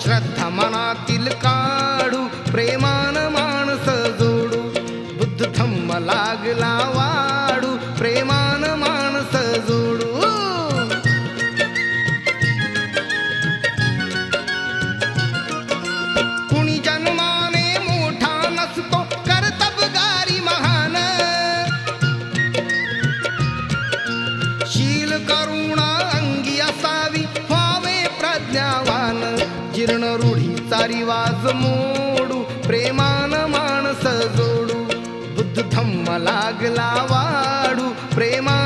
श्रद्धा मनातील काढू प्रेमान माणस जोडू बुद्ध धम्म लागला वाढू प्रेमान माणस जोडू कुणी जन्माने मोठा नसतो कर्तबगारी महान शील करुणा अंगी असावी व्हावे प्रज्ञावान जीर्ण रूढीचा रिवाज मोडू प्रेमान माणस जोडू बुद्ध धम्म लागला वाढू प्रेमा